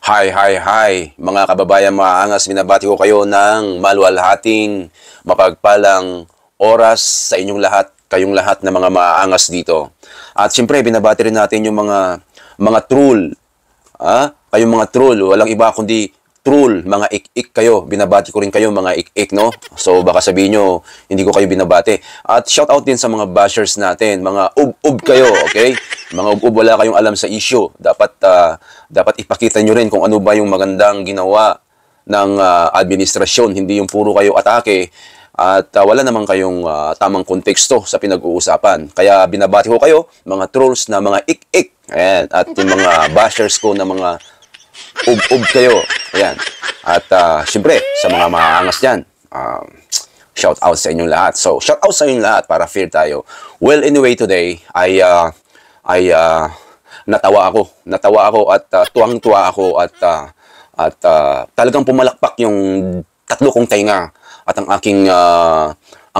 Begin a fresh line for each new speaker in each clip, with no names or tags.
Hi, mga kababayan maangas, binabati ko kayo ng maluwalhating, mapagpalang oras sa inyong lahat, kayong lahat na mga maangas dito. At siyempre, binabati rin natin yung mga troll. Kayong mga troll, walang iba kundi troll, mga ik-ik kayo. Binabati ko rin kayo, mga ik-ik, no? So, baka sabihin nyo, hindi ko kayo binabati. At shout out din sa mga bashers natin, mga ub-ub kayo, okay? Mga ub-ub, wala kayong alam sa issue. Dapat ipakita nyo rin kung ano ba yung magandang ginawa ng administrasyon, hindi yung puro kayo atake at wala naman kayong tamang konteksto sa pinag-uusapan. Kaya binabati ko kayo, mga trolls na mga ik-ik. Ayan. At yung mga bashers ko na mga ub-ub kayo. Ayan. At syempre, sa mga maangas dyan, shout out sa inyong lahat. So, shout out sa inyong lahat para fair tayo. Well, anyway, today, ay natawa ako at tuwang-tuwa ako at talagang pumalakpak yung tatlo kong tainga at ang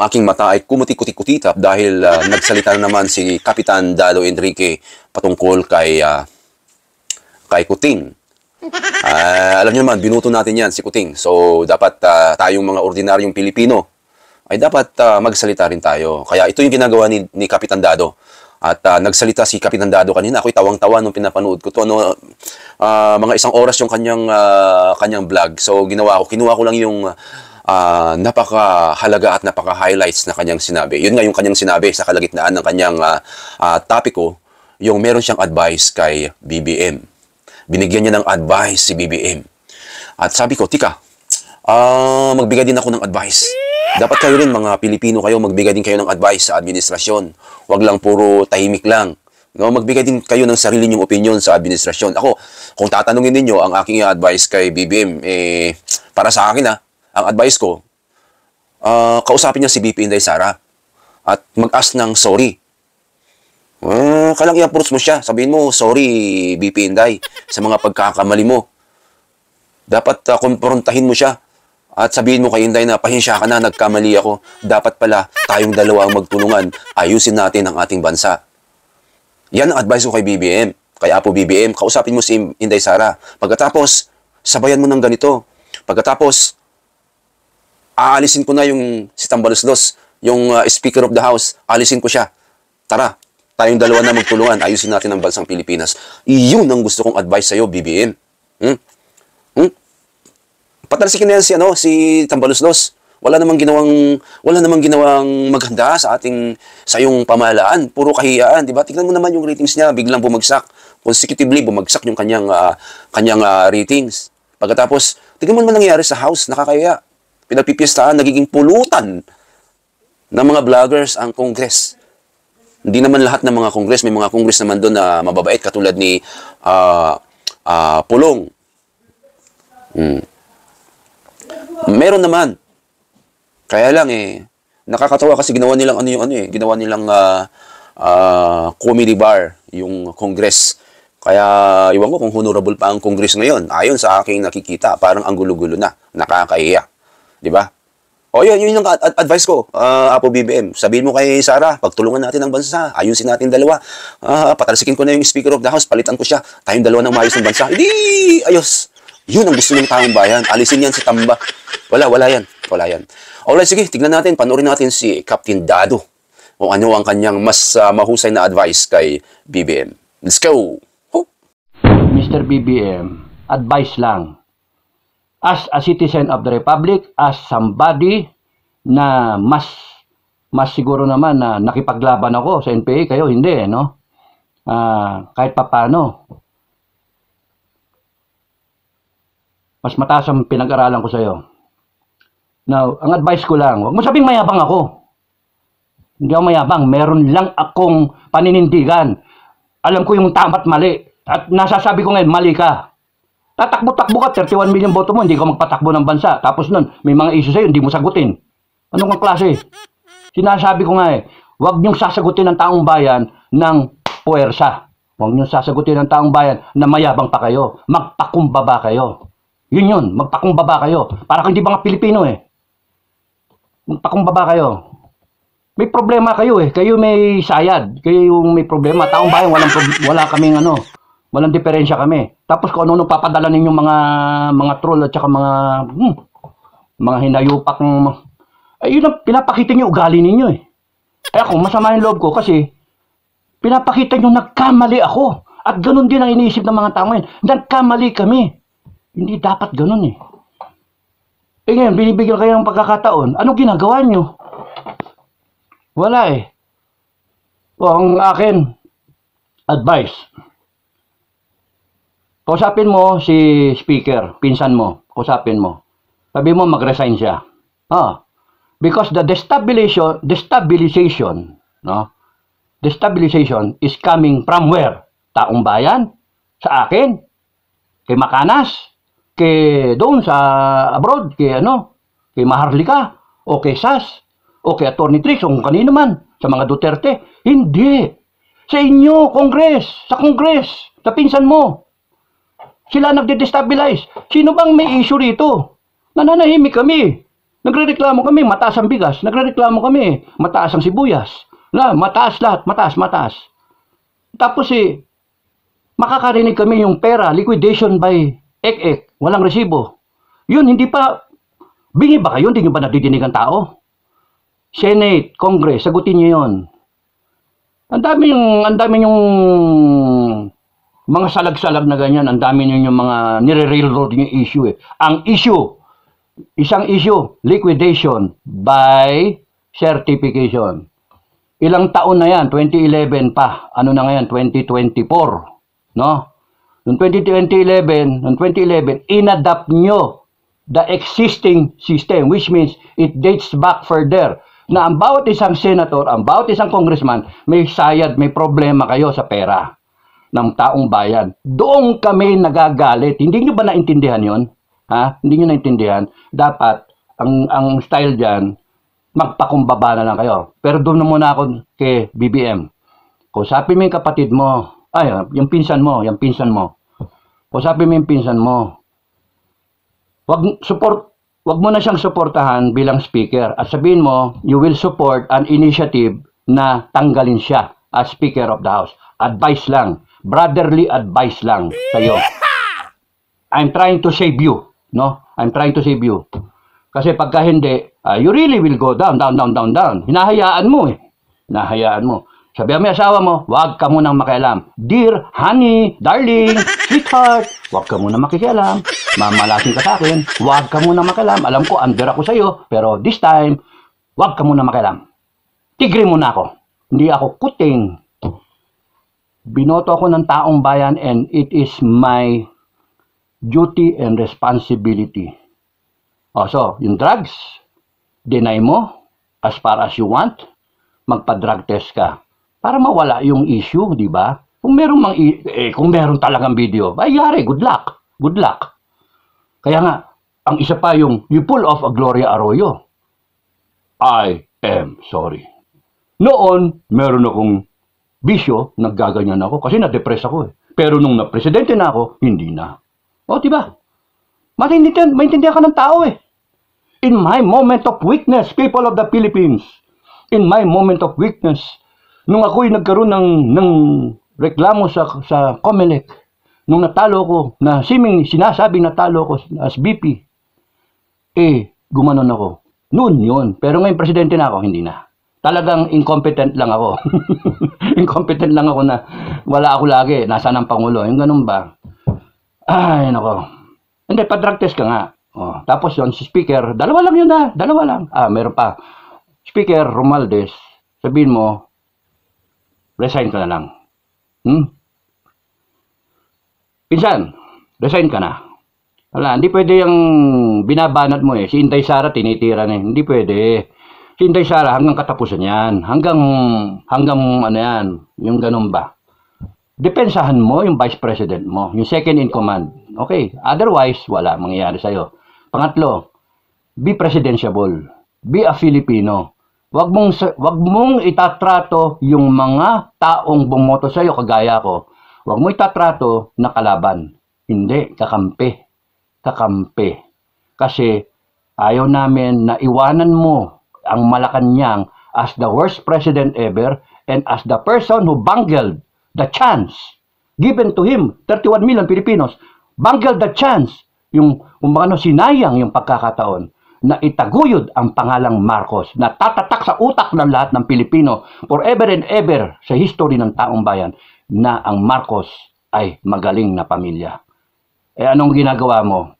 aking mata ay kumuti-kuti-kutitap dahil nagsalita na naman si Kapitan Dado Enrique patungkol kay Kuting. Alam niyo naman, binuto natin yan si Kuting. So, dapat tayong mga ordinaryong Pilipino ay dapat magsalita rin tayo. Kaya ito yung ginagawa ni Kapitan Dado. At nagsalita si Kapitan Dado kanina. Ako'y tawang-tawa nung pinapanood ko to. Mga isang oras yung kanyang vlog. So, kinuha ko lang yung napakahalaga at napaka-highlights na kanyang sinabi. Yun nga yung kanyang sinabi sa kalagitnaan ng kanyang topiko, yung meron siyang advice kay BBM. Binigyan niya ng advice si BBM. At sabi ko, tika, magbigay din ako ng advice. Dapat kayo rin, mga Pilipino kayo, magbigay din kayo ng advice sa administrasyon. Huwag lang puro tahimik lang. No, magbigay din kayo ng sarili niyong opinion sa administrasyon. Ako, kung tatanungin ninyo ang aking advice kay BBM, para sa akin ang advice ko, kausapin niya si BP Inday Sara at mag-ask ng sorry. Kailang i-approach mo siya. Sabihin mo, sorry BP Inday sa mga pagkakamali mo. Dapat kumprontahin mo siya. At sabihin mo kay Inday na pahinsya ka na, nagkamali ako. Dapat pala tayong dalawa ang magtulungan. Ayusin natin ang ating bansa. Yan ang advice ko kay BBM. Kaya po BBM, kausapin mo si Inday Sara. Pagkatapos, sabayan mo ng ganito. Pagkatapos, aalisin ko na si Tambaluslos, yung Speaker of the House. Aalisin ko siya. Tara, tayong dalawa na magtulungan. Ayusin natin ang bansang Pilipinas. Iyon ang gusto kong advice sa'yo, BBM. Patalsikin na yan si Tambaluslos. Wala namang ginawang maganda sa iyong pamahalaan. Puro kahiyaan, di ba? Tignan mo naman yung ratings niya, biglang bumagsak. Consecutively bumagsak yung kanyang ratings. Pagkatapos, tignan mo naman nangyayari sa House, nakakahiya. Pinagpipiestahan, nagiging pulutan ng mga vloggers ang Congress. Hindi naman lahat ng mga Congress, may mga Congress naman doon na mababait katulad ni Pulong. Meron naman. Kaya lang nakakatawa kasi ginawa nilang ginawa nilang comedy bar yung Congress. Kaya iwan ko kung honorable pa ang Congress ngayon. Ayon sa aking nakikita, parang ang gulo-gulo na, nakakahiya. 'Di ba? O yun yung advice ko, Apo BBM. Sabihin mo kay Sara, pagtulungan natin ang bansa, ayusin natin dalawa. Patalsikin ko na yung Speaker of the House, palitan ko siya. Tayong dalawa ng maayos ng bansa. Hindi, ayos. Yun ang gusto ng taong bayan. Alisin yan si Tamba. Wala yan. Alright, sige, tignan natin, panoorin natin si Captain Dado. Kung ano ang kanyang mas mahusay na advice kay BBM. Let's go!
Mr. BBM, advice lang. As a citizen of the Republic, as somebody na mas siguro naman na nakipaglaban ako sa NPA, kayo hindi, no? Kahit papano. Mas mataas ang pinag-aralan ko sa'yo. Now, ang advice ko lang, huwag mo sabing mayabang ako. Hindi ako mayabang. Meron lang akong paninindigan. Alam ko yung tama at mali. At nasasabi ko ngayon, mali ka. Tatakbo-takbo ka, 31 million boto mo, hindi ka magpatakbo ng bansa. Tapos nun, may mga issue sa'yo, hindi mo sagutin. Anong kang klase? Sinasabi ko nga huwag niyong sasagutin ng taong bayan ng puwersa. Huwag niyong sasagutin ng taong bayan na mayabang pa kayo. Magpakumbaba kayo. Yun, magpakumbaba kayo. Para hindi mga Pilipino Magpakumbaba kayo. May problema kayo Kayo may sayad. Kayo yung may problema. Taong bayan, wala kaming Walang diferensya kami. Tapos kung ano papadala ninyong mga troll at saka mga hinayupak yun ang pinapakita niyo ugali ninyo eh. Kaya kung masama yung loob ko kasi pinapakita niyo nagkamali ako. At ganun din ang iniisip ng mga tao ngayon. Nagkamali kami. Hindi dapat ganun eh. Ngayon, binibigyan kayo ng pagkakataon. Ano ginagawa niyo? Wala eh. O, ang akin, advice. Kausapin mo si speaker, pinsan mo. Kausapin mo. Sabi mo, mag-resign siya. Because the destabilization, no? Destabilization is coming from where? Taong bayan? Sa akin? Kay Makanas? Kay doon sa abroad? Kay Kay Maharlika? O kay SAS? O kay Atty. Trix? O kung kanino man? Sa mga Duterte? Hindi. Sa inyo, Congress. Sa Congress. Sa pinsan mo. Sila nagde-destabilize. Sino bang may issue rito? Nananahimik kami. Nagrereklamo kami, mataas ang bigas. Nagrereklamo kami, mataas ang sibuyas. Mataas lahat, mataas. Tapos makakarinig kami yung pera, liquidation by ek-ek, walang resibo. Yun, hindi pa, bingi ba kayo? Hindi nyo ba nadidinig ang tao? Senate, Congress, sagutin nyo yun. Ang dami yung mga salag-salag na ganyan, ang dami nyo yung mga nire-railroad yung issue eh. Ang issue, isang issue, liquidation by certification. Ilang taon na yan? 2011 pa. Ano na ngayon? 2024. No? Noong 2011, inadapt nyo the existing system, which means it dates back further. Na ang bawat isang senator, ang bawat isang congressman, may sayad, may problema kayo sa pera ng taong bayan. Doon kami nagagalit. Hindi nyo ba naintindihan yon? Hindi nyo naintindihan? Dapat, ang style dyan, magpakumbaba na lang kayo. Pero doon na muna ako kay BBM. Kausapin mo yung kapatid mo. Yung pinsan mo. Kausapin mo yung pinsan mo. Wag mo na siyang suportahan bilang speaker. At sabihin mo, you will support an initiative na tanggalin siya as Speaker of the House. Advice lang. Brotherly advice lang sa'yo. I'm trying to save you. No? I'm trying to save you. Kasi pagka hindi, you really will go down. Hinahayaan mo eh. Hinahayaan mo. Sabihan mo yung asawa mo, huwag ka munang makialam. Dear, honey, darling, sweetheart, huwag ka munang makikialam. Mamalasin ka sa akin, huwag ka munang makialam. Alam ko, under ako sa'yo, pero this time, huwag ka munang makialam. Tigre muna ako. Hindi ako kuting. Binoto ako ng taong bayan and it is my duty and responsibility. So, yung drugs, deny mo as far as you want, magpa-drug test ka para mawala yung issue, di ba? Kung meron talagang video, yari, good luck. Good luck. Kaya nga, ang isa pa yung you pull off a Gloria Arroyo. I am sorry. Noon, meron akong bisyo, naggaganyan ako kasi na-depress ako eh. Pero nung na-presidente na ako, hindi na. O, di ba? Maintindihan ka ng tao eh. In my moment of weakness, people of the Philippines, in my moment of weakness, nung ako'y nagkaroon ng reklamo sa COMELEC, nung natalo ko, na sinasabing natalo ko as BP, gumanon ako. Noon yun. Pero ngayon presidente na ako, hindi na. Talagang incompetent lang ako. Incompetent lang ako na wala ako lagi. Nasaan ang Pangulo? Yung ganun ba? Ay, nako. Hindi, pa-drug test ka nga. Tapos yun, si speaker, dalawa lang yun dalawa lang. Meron pa. Speaker Romualdez, sabihin mo, resign ka na lang. Pinsan, resign ka na. Wala, hindi pwede yung binabanat mo eh. Si Inday Sara, tinitira na eh. Hindi pwede. Si Inday Sara, hanggang katapusan yan. Hanggang ano yan, yung ganun ba. Depensahan mo yung vice president mo, yung second in command. Okay, otherwise, wala mangyayari sa'yo. Pangatlo, be presidentiable. Be a Filipino. Wag mong itatrato yung mga taong bumoto sa iyo kagaya ko. Wag mo itatrato na kalaban. Hindi, kakampi. Kakampi. Kasi ayaw namin na iwanan mo ang Malacanang as the worst president ever and as the person who bungled the chance given to him, 31 million Filipinos, bungled the chance, sinayang yung pagkakataon na itaguyod ang pangalang Marcos na tatatak sa utak ng lahat ng Pilipino forever and ever sa history ng taong bayan na ang Marcos ay magaling na pamilya. Eh anong ginagawa mo?